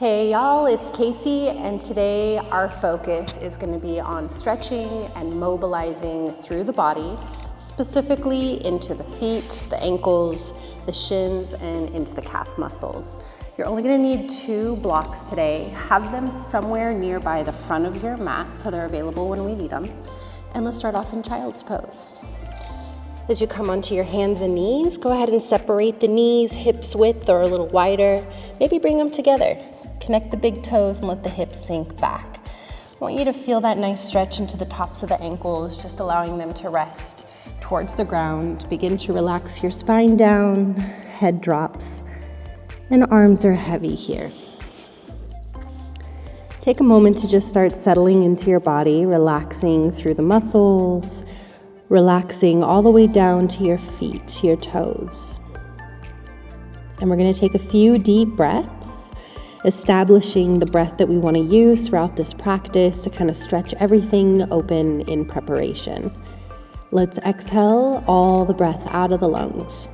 Hey y'all, it's Kaycie, and today our focus is going to be on stretching and mobilizing through the body, specifically into the feet, the ankles, the shins, and into the calf muscles. You're only going to need 2 blocks today. Have them somewhere nearby the front of your mat so they're available when we need them. And let's start off in child's pose. As you come onto your hands and knees, go ahead and separate the knees, hips width or a little wider. Maybe bring them together. Connect the big toes and let the hips sink back. I want you to feel that nice stretch into the tops of the ankles, just allowing them to rest towards the ground. Begin to relax your spine down, head drops, and arms are heavy here. Take a moment to just start settling into your body, relaxing through the muscles, relaxing all the way down to your feet, to your toes. And we're going to take a few deep breaths, establishing the breath that we want to use throughout this practice to kind of stretch everything open in preparation. Let's exhale all the breath out of the lungs.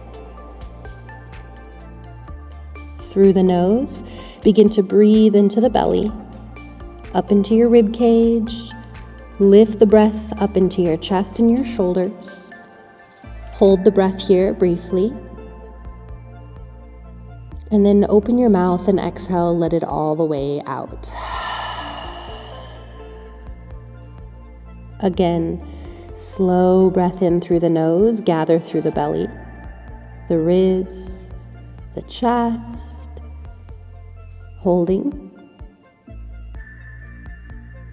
Through the nose, begin to breathe into the belly, up into your rib cage. Lift the breath up into your chest and your shoulders. Hold the breath here briefly. And then open your mouth and exhale, let it all the way out. Again, slow breath in through the nose, gather through the belly, the ribs, the chest, holding.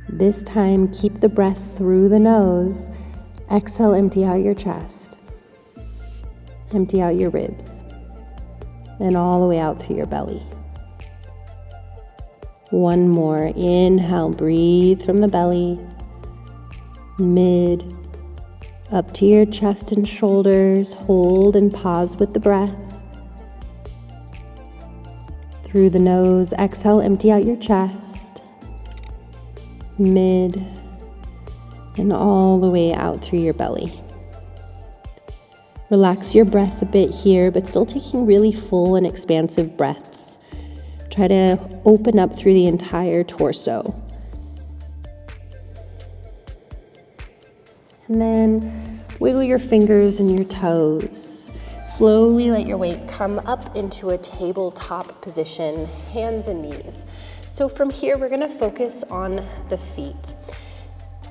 This time, keep the breath through the nose. Exhale, empty out your chest. Empty out your ribs. And all the way out through your belly. One more. Inhale, breathe from the belly. Mid, up to your chest and shoulders. Hold and pause with the breath. Through the nose, exhale, empty out your chest. Mid, and all the way out through your belly. Relax your breath a bit here, but still taking really full and expansive breaths. Try to open up through the entire torso. And then wiggle your fingers and your toes. Slowly let your weight come up into a tabletop position, hands and knees. So from here, we're gonna focus on the feet.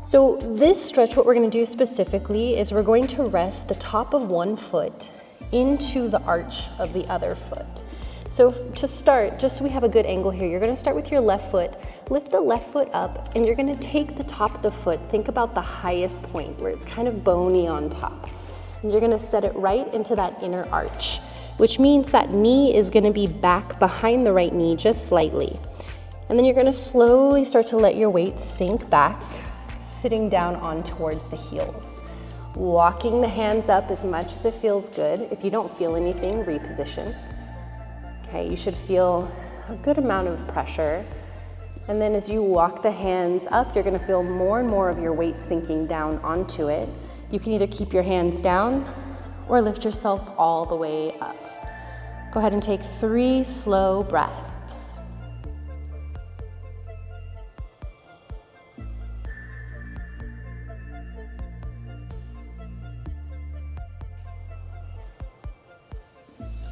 So this stretch, what we're going to do specifically is we're going to rest the top of one foot into the arch of the other foot. So to start, just so we have a good angle here, you're going to start with your left foot, lift the left foot up, and you're going to take the top of the foot, think about the highest point where it's kind of bony on top. And you're going to set it right into that inner arch, which means that knee is going to be back behind the right knee just slightly. And then you're going to slowly start to let your weight sink back, sitting down on towards the heels. Walking the hands up as much as it feels good. If you don't feel anything, reposition. Okay, you should feel a good amount of pressure. And then as you walk the hands up, you're gonna feel more and more of your weight sinking down onto it. You can either keep your hands down or lift yourself all the way up. Go ahead and take 3 slow breaths.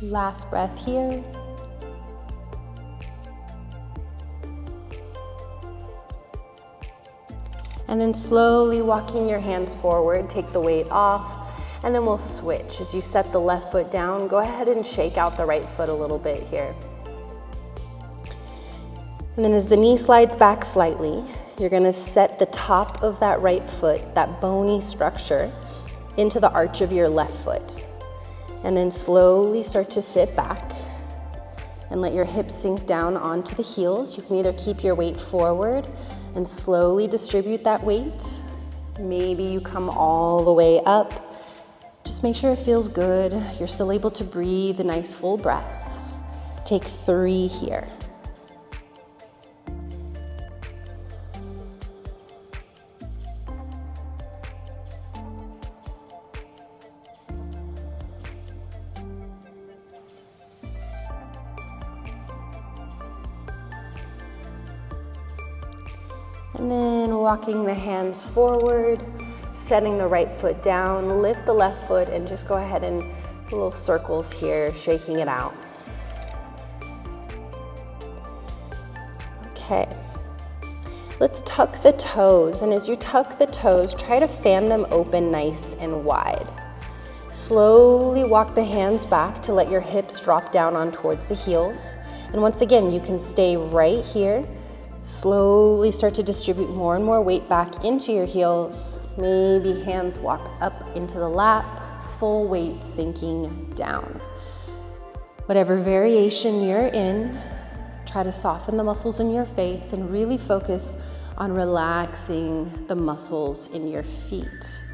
Last breath here. And then slowly walking your hands forward, take the weight off, and then we'll switch. As you set the left foot down, go ahead and shake out the right foot a little bit here. And then as the knee slides back slightly, you're gonna set the top of that right foot, that bony structure, into the arch of your left foot. And then slowly start to sit back and let your hips sink down onto the heels. You can either keep your weight forward and slowly distribute that weight. Maybe you come all the way up. Just make sure it feels good. You're still able to breathe nice full breaths. Take 3 here. And then walking the hands forward, setting the right foot down, lift the left foot, and just go ahead and do little circles here, shaking it out. Okay. Let's tuck the toes, and as you tuck the toes, try to fan them open nice and wide. Slowly walk the hands back to let your hips drop down on towards the heels. And once again, you can stay right here. Slowly start to distribute more and more weight back into your heels. Maybe hands walk up into the lap, full weight sinking down. Whatever variation you're in, try to soften the muscles in your face and really focus on relaxing the muscles in your feet.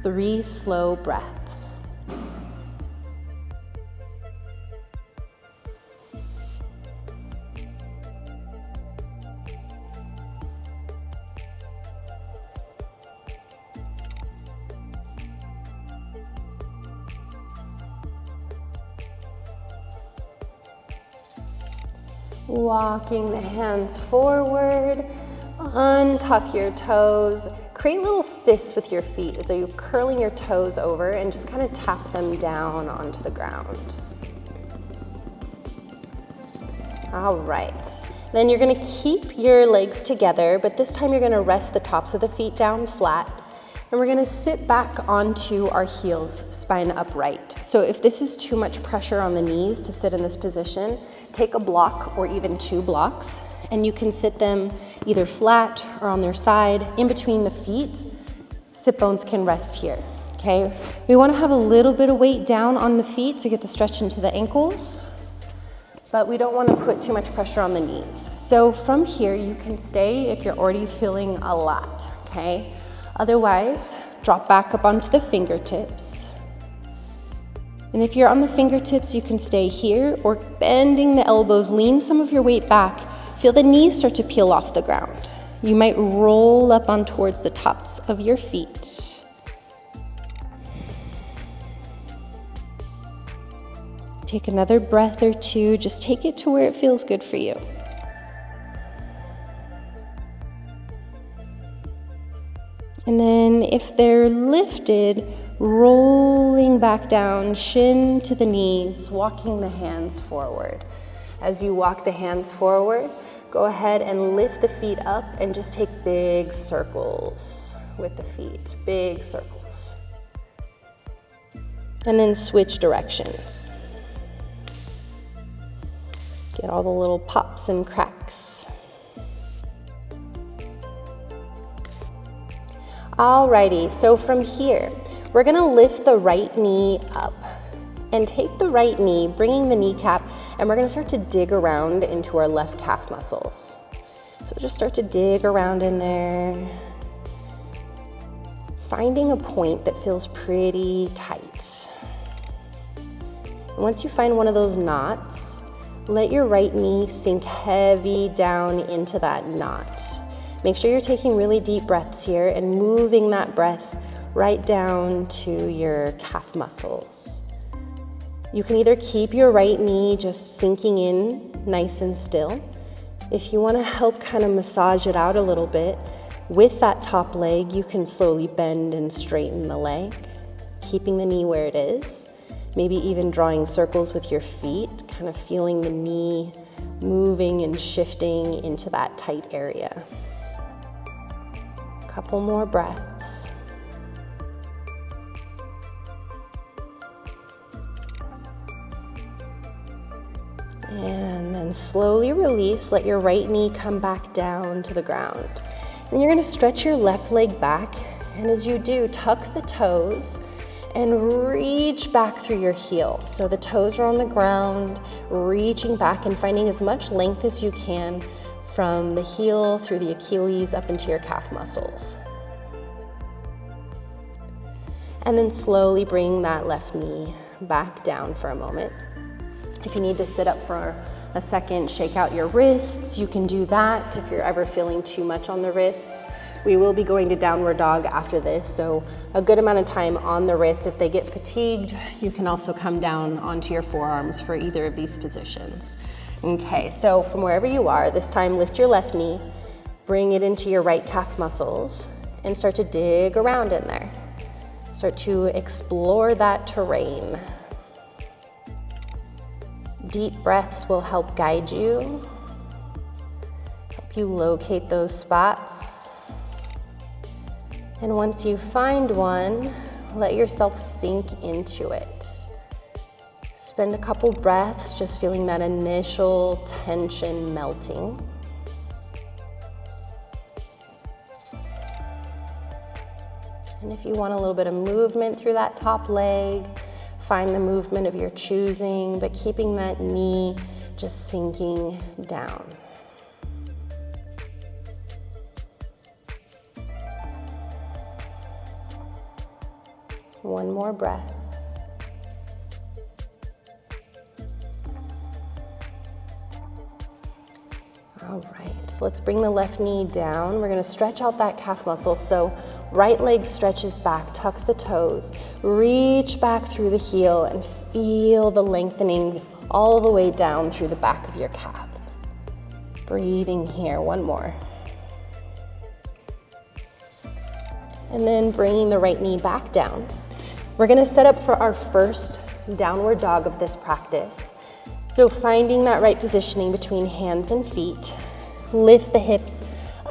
3 slow breaths. Walking the hands forward, untuck your toes, create little fists with your feet as though you're curling your toes over and just kind of tap them down onto the ground. All right, then you're gonna keep your legs together, but this time you're gonna rest the tops of the feet down flat, and we're gonna sit back onto our heels, spine upright. So if this is too much pressure on the knees to sit in this position, take a block or even 2 blocks, and you can sit them either flat or on their side, in between the feet. Sit bones can rest here, okay? We wanna have a little bit of weight down on the feet to get the stretch into the ankles, but we don't wanna put too much pressure on the knees. So from here, you can stay if you're already feeling a lot, okay? Otherwise, drop back up onto the fingertips. And if you're on the fingertips, you can stay here or bending the elbows, lean some of your weight back. Feel the knees start to peel off the ground. You might roll up on towards the tops of your feet. Take another breath or 2, just take it to where it feels good for you. And then if they're lifted, rolling back down, shin to the knees, walking the hands forward. As you walk the hands forward, go ahead and lift the feet up and just take big circles with the feet, big circles. And then switch directions. Get all the little pops and cracks. Alrighty, so from here, we're gonna lift the right knee up and take the right knee, bringing the kneecap, and we're gonna start to dig around into our left calf muscles. So just start to dig around in there, finding a point that feels pretty tight. And once you find one of those knots, let your right knee sink heavy down into that knot. Make sure you're taking really deep breaths here and moving that breath right down to your calf muscles. You can either keep your right knee just sinking in nice and still. If you want to help kind of massage it out a little bit, with that top leg, you can slowly bend and straighten the leg, keeping the knee where it is. Maybe even drawing circles with your feet, kind of feeling the knee moving and shifting into that tight area. Couple more breaths. And then slowly release, let your right knee come back down to the ground. And you're gonna stretch your left leg back, and as you do, tuck the toes and reach back through your heel. So the toes are on the ground, reaching back and finding as much length as you can from the heel through the Achilles up into your calf muscles. And then slowly bring that left knee back down for a moment. If you need to sit up for a second, shake out your wrists, you can do that if you're ever feeling too much on the wrists. We will be going to downward dog after this, so a good amount of time on the wrists. If they get fatigued, you can also come down onto your forearms for either of these positions. Okay, so from wherever you are, this time lift your left knee, Bring it into your right calf muscles and start to dig around in there. Start to explore that terrain. Deep breaths will help guide you, help you locate those spots. And once you find one, let yourself sink into it. Spend a couple breaths just feeling that initial tension melting. And if you want a little bit of movement through that top leg, find the movement of your choosing, but keeping that knee just sinking down. One more breath. All right, let's bring the left knee down. We're gonna stretch out that calf muscle. So right leg stretches back, tuck the toes, reach back through the heel and feel the lengthening all the way down through the back of your calves. Breathing here, one more. And then bringing the right knee back down. We're gonna set up for our first downward dog of this practice. So finding that right positioning between hands and feet, lift the hips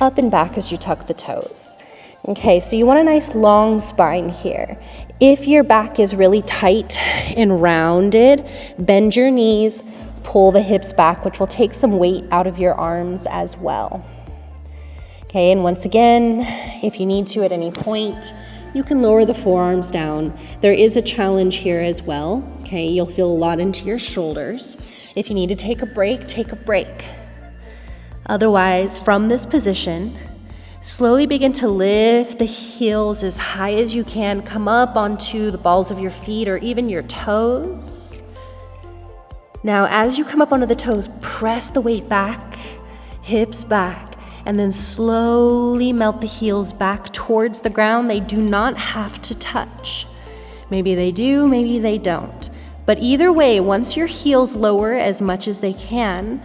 up and back as you tuck the toes. Okay, so you want a nice long spine here. If your back is really tight and rounded, bend your knees, pull the hips back, which will take some weight out of your arms as well. Okay, and once again, if you need to at any point, you can lower the forearms down. There is a challenge here as well. Okay, you'll feel a lot into your shoulders. If you need to take a break, take a break. Otherwise, from this position, slowly begin to lift the heels as high as you can. Come up onto the balls of your feet or even your toes. Now, as you come up onto the toes, press the weight back, hips back, and then slowly melt the heels back towards the ground. They do not have to touch. Maybe they do, maybe they don't. But either way, once your heels lower as much as they can,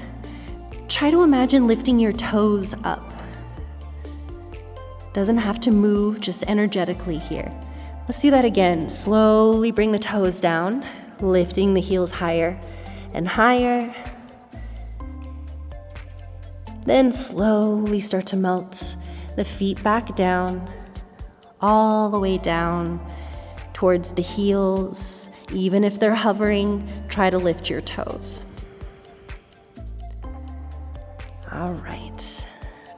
try to imagine lifting your toes up. Doesn't have to move, just energetically here. Let's do that again. Slowly bring the toes down, lifting the heels higher and higher. Then slowly start to melt the feet back down, all the way down towards the heels. Even if they're hovering, try to lift your toes. All right.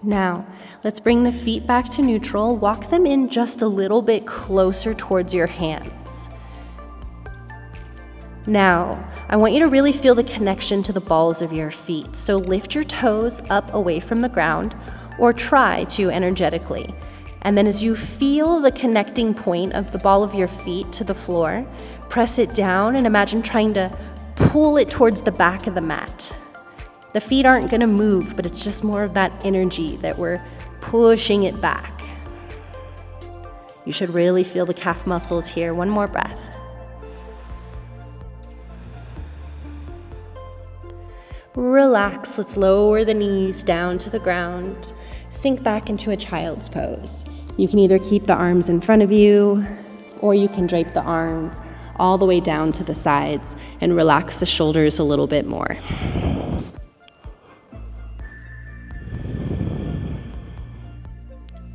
Now, let's bring the feet back to neutral. Walk them in just a little bit closer towards your hands. Now, I want you to really feel the connection to the balls of your feet. So lift your toes up away from the ground, or try to energetically. And then as you feel the connecting point of the ball of your feet to the floor, press it down and imagine trying to pull it towards the back of the mat. The feet aren't gonna move, but it's just more of that energy that we're pushing it back. You should really feel the calf muscles here. One more breath. Relax, let's lower the knees down to the ground. Sink back into a child's pose. You can either keep the arms in front of you, or you can drape the arms all the way down to the sides and relax the shoulders a little bit more.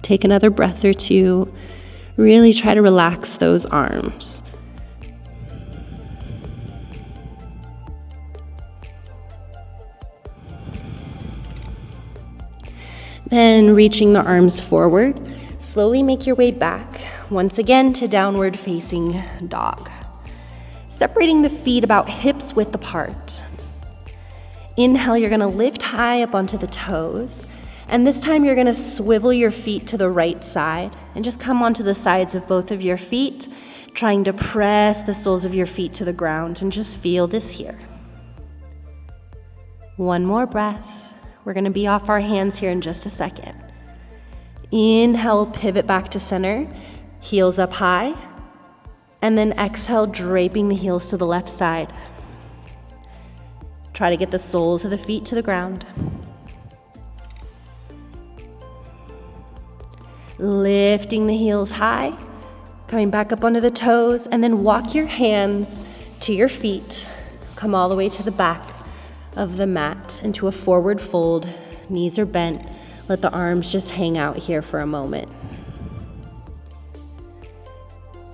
Take another breath or two. Really try to relax those arms. Then reaching the arms forward, slowly make your way back, once again to downward facing dog. Separating the feet about hips width apart. Inhale, you're gonna lift high up onto the toes, and this time you're gonna swivel your feet to the right side and just come onto the sides of both of your feet, trying to press the soles of your feet to the ground and just feel this here. One more breath. We're gonna be off our hands here in just a second. Inhale, pivot back to center, heels up high, and then exhale, draping the heels to the left side. Try to get the soles of the feet to the ground. Lifting the heels high, coming back up onto the toes, and then walk your hands to your feet. Come all the way to the back of the mat into a forward fold. Knees are bent. Let the arms just hang out here for a moment.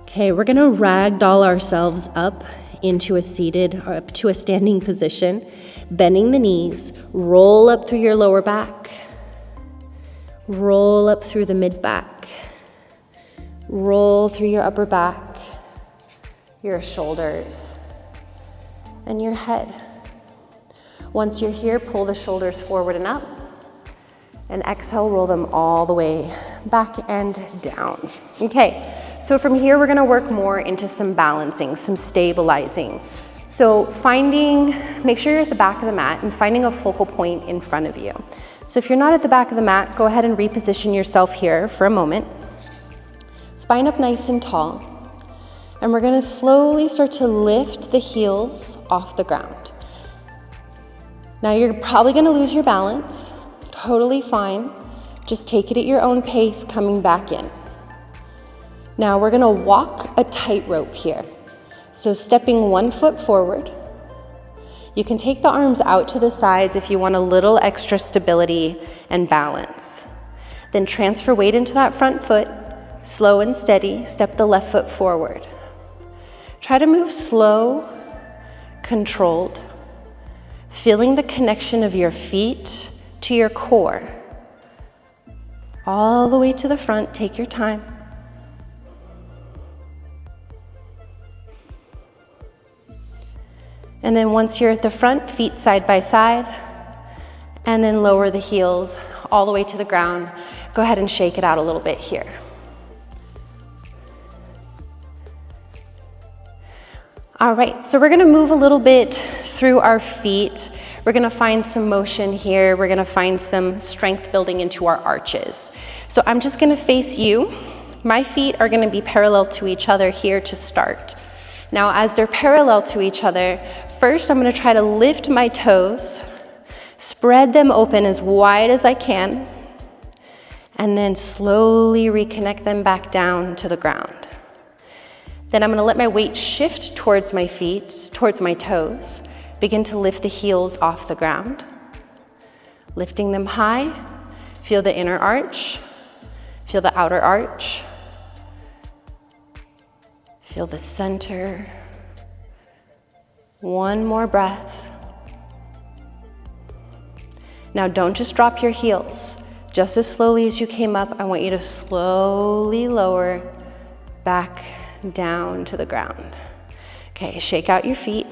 Okay, we're gonna ragdoll ourselves up into a seated or up to a standing position, bending the knees, roll up through your lower back, roll up through the mid back, roll through your upper back, your shoulders, and your head. Once you're here, pull the shoulders forward and up, and exhale, roll them all the way back and down. Okay, so from here, we're gonna work more into some balancing, some stabilizing. So make sure you're at the back of the mat and finding a focal point in front of you. So if you're not at the back of the mat, go ahead and reposition yourself here for a moment. Spine up nice and tall. And we're gonna slowly start to lift the heels off the ground. Now you're probably gonna lose your balance. Totally fine. Just take it at your own pace, coming back in. Now we're gonna walk a tightrope here. So stepping one foot forward. You can take the arms out to the sides if you want a little extra stability and balance. Then transfer weight into that front foot, slow and steady, step the left foot forward. Try to move slow, controlled, feeling the connection of your feet to your core. All the way to the front, take your time. And then once you're at the front, feet side by side, and then lower the heels all the way to the ground. Go ahead and shake it out a little bit here. All right, so we're gonna move a little bit through our feet. We're gonna find some motion here. We're gonna find some strength building into our arches. So I'm just gonna face you. My feet are gonna be parallel to each other here to start. Now, as they're parallel to each other, first I'm gonna try to lift my toes, spread them open as wide as I can, and then slowly reconnect them back down to the ground. Then I'm gonna let my weight shift towards my feet, towards my toes, begin to lift the heels off the ground. Lifting them high, feel the inner arch, feel the outer arch, feel the center. One more breath. Now don't just drop your heels. Just as slowly as you came up, I want you to slowly lower back down to the ground. Okay, shake out your feet.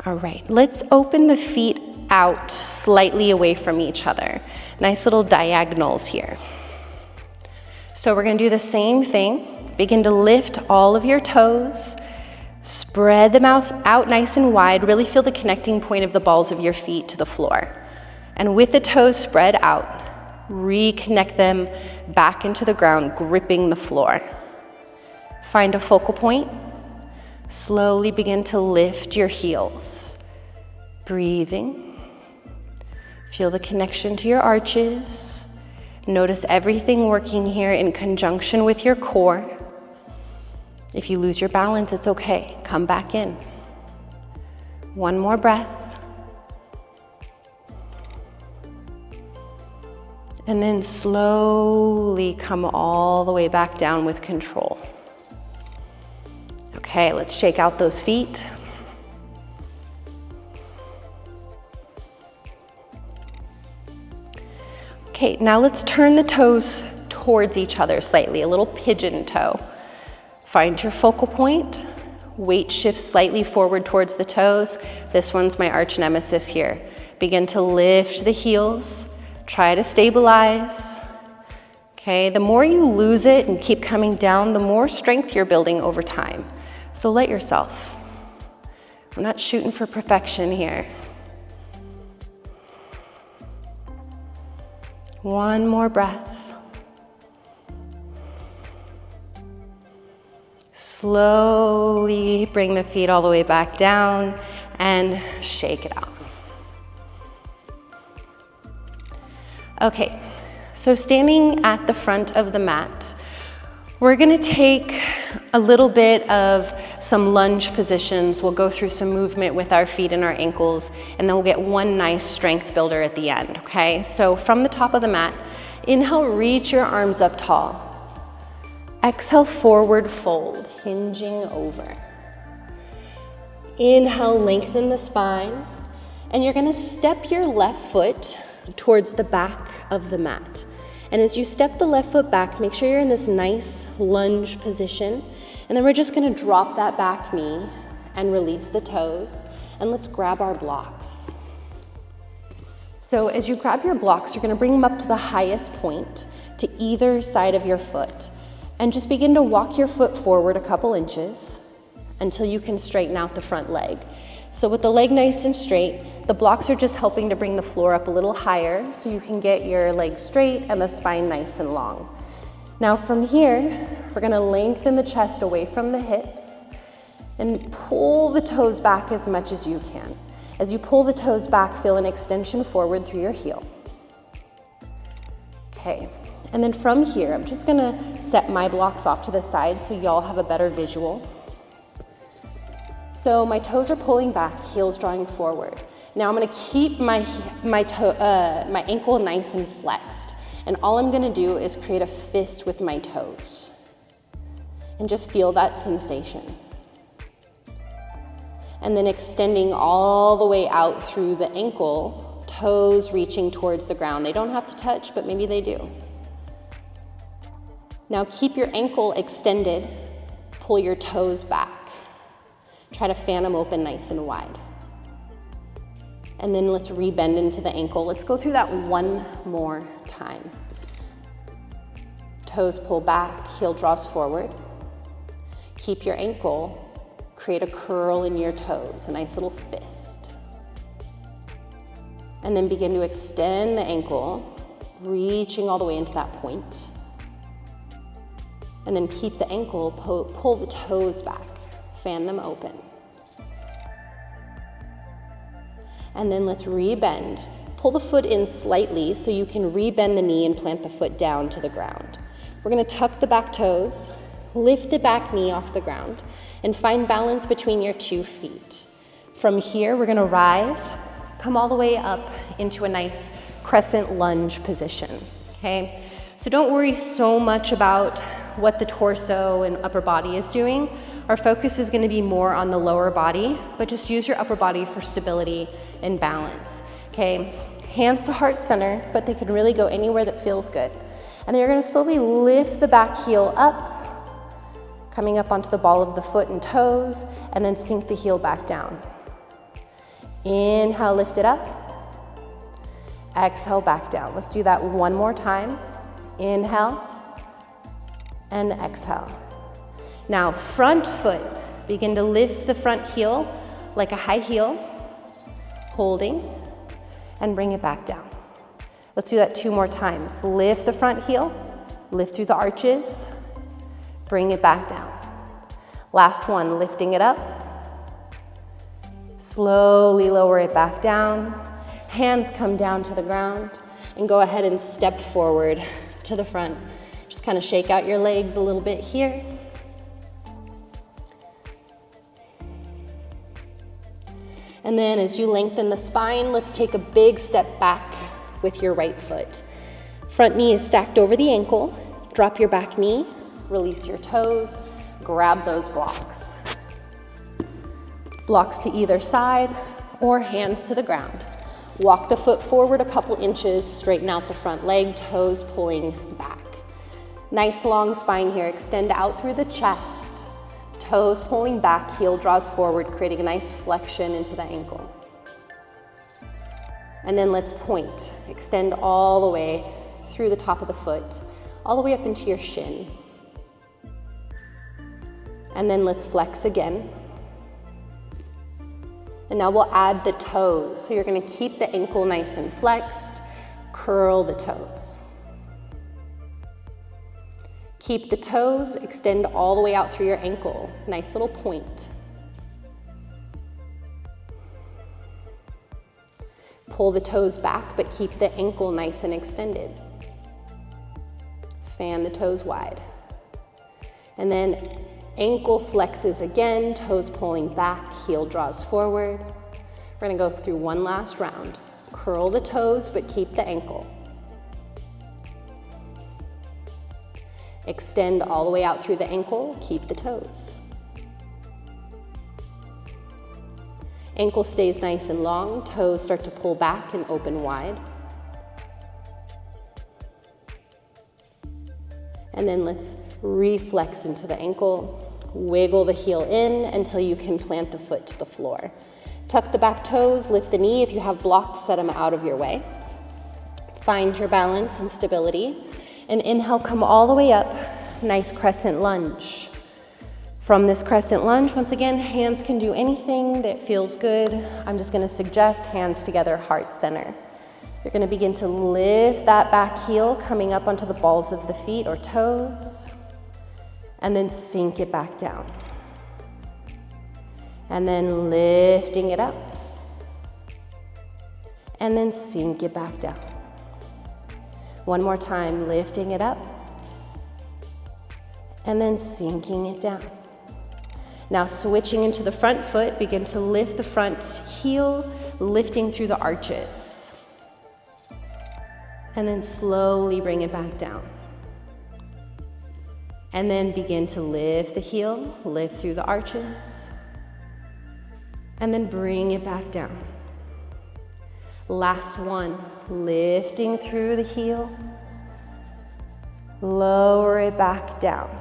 All right, let's open the feet out slightly away from each other. Nice little diagonals here. So we're gonna do the same thing. Begin to lift all of your toes. Spread them out nice and wide. Really feel the connecting point of the balls of your feet to the floor. And with the toes spread out, reconnect them back into the ground, gripping the floor. Find a focal point. Slowly begin to lift your heels. Breathing. Feel the connection to your arches. Notice everything working here in conjunction with your core. If you lose your balance, it's okay. Come back in. One more breath. And then slowly come all the way back down with control. Okay, let's shake out those feet. Okay, now let's turn the toes towards each other slightly, a little pigeon toe. Find your focal point. Weight shifts slightly forward towards the toes. This one's my arch nemesis here. Begin to lift the heels. Try to stabilize. Okay, the more you lose it and keep coming down, the more strength you're building over time. So let yourself. We're not shooting for perfection here. One more breath. Slowly bring the feet all the way back down and shake it out. Okay, so standing at the front of the mat, we're gonna take a little bit of some lunge positions. We'll go through some movement with our feet and our ankles, and then we'll get one nice strength builder at the end, okay? So from the top of the mat, inhale, reach your arms up tall. Exhale, forward fold, hinging over. Inhale, lengthen the spine, and you're gonna step your left foot towards the back of the mat. And as you step the left foot back, make sure you're in this nice lunge position. And then we're just gonna drop that back knee and release the toes. And let's grab our blocks. So as you grab your blocks, you're gonna bring them up to the highest point to either side of your foot. And just begin to walk your foot forward a couple inches until you can straighten out the front leg. So with the leg nice and straight, the blocks are just helping to bring the floor up a little higher so you can get your legs straight and the spine nice and long. Now from here, we're gonna lengthen the chest away from the hips and pull the toes back as much as you can. As you pull the toes back, feel an extension forward through your heel. Okay, and then from here, I'm just gonna set my blocks off to the side so y'all have a better visual. So my toes are pulling back, heels drawing forward. Now I'm gonna keep my ankle nice and flexed. And all I'm gonna do is create a fist with my toes. And just feel that sensation. And then extending all the way out through the ankle, toes reaching towards the ground. They don't have to touch, but maybe they do. Now keep your ankle extended, pull your toes back. Try to fan them open nice and wide. And then let's rebend into the ankle. Let's go through that one more time. Toes pull back, heel draws forward. Keep your ankle, create a curl in your toes, a nice little fist. And then begin to extend the ankle, reaching all the way into that point. And then keep the ankle, pull the toes back. Fan them open. And then let's rebend. Pull the foot in slightly so you can rebend the knee and plant the foot down to the ground. We're gonna tuck the back toes, lift the back knee off the ground, and find balance between your 2 feet. From here, we're gonna rise, come all the way up into a nice crescent lunge position, okay? So don't worry so much about what the torso and upper body is doing. Our focus is going to be more on the lower body, but just use your upper body for stability and balance, okay? Hands to heart center, but they can really go anywhere that feels good. And then you're going to slowly lift the back heel up, coming up onto the ball of the foot and toes, and then sink the heel back down. Inhale, lift it up. Exhale, back down. Let's do that one more time. Inhale and exhale. Now, front foot, begin to lift the front heel like a high heel, holding, and bring it back down. Let's do that 2 more times. Lift the front heel, lift through the arches, bring it back down. Last one, lifting it up. Slowly lower it back down. Hands come down to the ground, and go ahead and step forward to the front. Just kind of shake out your legs a little bit here. And then as you lengthen the spine, let's take a big step back with your right foot. Front knee is stacked over the ankle. Drop your back knee, release your toes, grab those blocks. Blocks to either side or hands to the ground. Walk the foot forward a couple inches, straighten out the front leg, toes pulling back. Nice long spine here, extend out through the chest. Toes pulling back, heel draws forward, creating a nice flexion into the ankle. And then let's point. Extend all the way through the top of the foot, all the way up into your shin. And then let's flex again. And now we'll add the toes. So you're gonna keep the ankle nice and flexed, curl the toes. Keep the toes, extend all the way out through your ankle. Nice little point. Pull the toes back, but keep the ankle nice and extended. Fan the toes wide. And then ankle flexes again, toes pulling back, heel draws forward. We're gonna go through one last round. Curl the toes, but keep the ankle. Extend all the way out through the ankle, keep the toes. Ankle stays nice and long, toes start to pull back and open wide. And then let's reflex into the ankle. Wiggle the heel in until you can plant the foot to the floor. Tuck the back toes, lift the knee. If you have blocks, set them out of your way. Find your balance and stability. And inhale, come all the way up. Nice crescent lunge. From this crescent lunge, once again, hands can do anything that feels good. I'm just gonna suggest hands together, heart center. You're gonna begin to lift that back heel, coming up onto the balls of the feet or toes, and then sink it back down. And then lifting it up, and then sink it back down. One more time, lifting it up, and then sinking it down. Now switching into the front foot, begin to lift the front heel, lifting through the arches. And then slowly bring it back down. And then begin to lift the heel, lift through the arches. And then bring it back down. Last one, lifting through the heel. Lower it back down.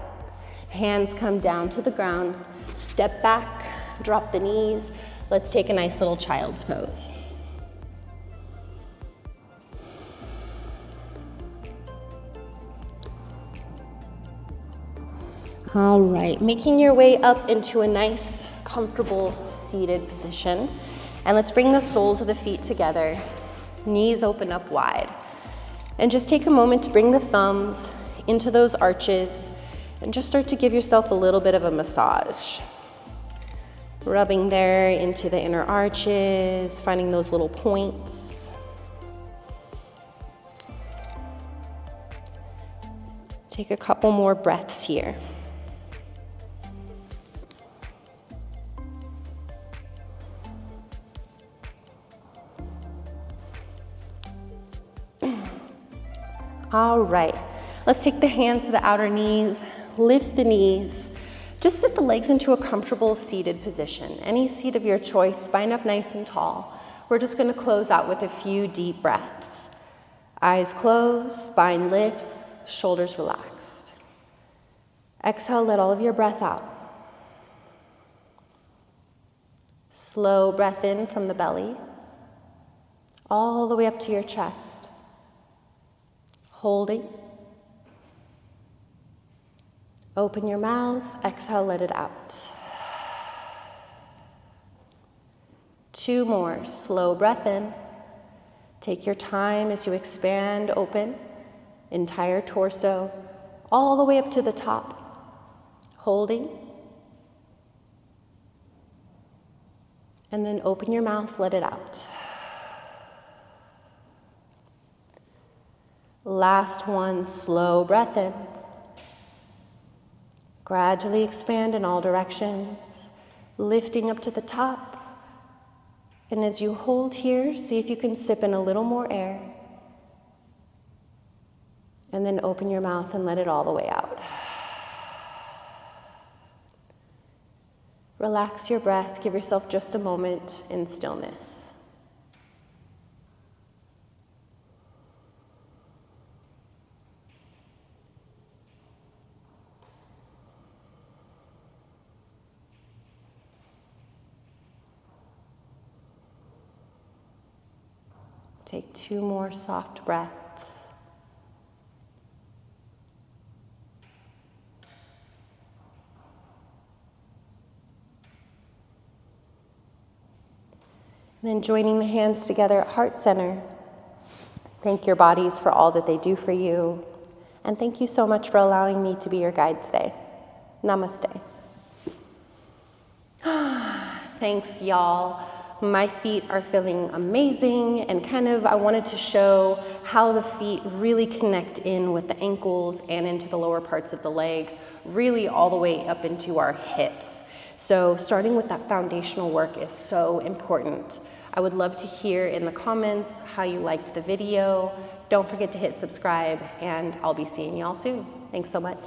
Hands come down to the ground. Step back, drop the knees. Let's take a nice little child's pose. All right, making your way up into a nice, comfortable seated position. And let's bring the soles of the feet together. Knees open up wide. And just take a moment to bring the thumbs into those arches and just start to give yourself a little bit of a massage. Rubbing there into the inner arches, finding those little points. Take a couple more breaths here. All right, let's take the hands to the outer knees, lift the knees. Just sit the legs into a comfortable seated position. Any seat of your choice, spine up nice and tall. We're just gonna close out with a few deep breaths. Eyes closed, spine lifts, shoulders relaxed. Exhale, let all of your breath out. Slow breath in from the belly, all the way up to your chest. Holding. Open your mouth, exhale, let it out. 2 more, slow breath in. Take your time as you expand, open, entire torso, all the way up to the top. Holding. And then open your mouth, let it out. Last one, slow breath in. Gradually expand in all directions, lifting up to the top. And as you hold here, see if you can sip in a little more air. And then open your mouth and let it all the way out. Relax your breath, give yourself just a moment in stillness. Take 2 more soft breaths. And then joining the hands together at heart center. Thank your bodies for all that they do for you. And thank you so much for allowing me to be your guide today. Namaste. Thanks, y'all. My feet are feeling amazing, and kind of I wanted to show how the feet really connect in with the ankles and into the lower parts of the leg, really all the way up into our hips. So starting with that foundational work is so important. I would love to hear in the comments how you liked the video. Don't forget to hit subscribe, and I'll be seeing y'all soon. Thanks so much.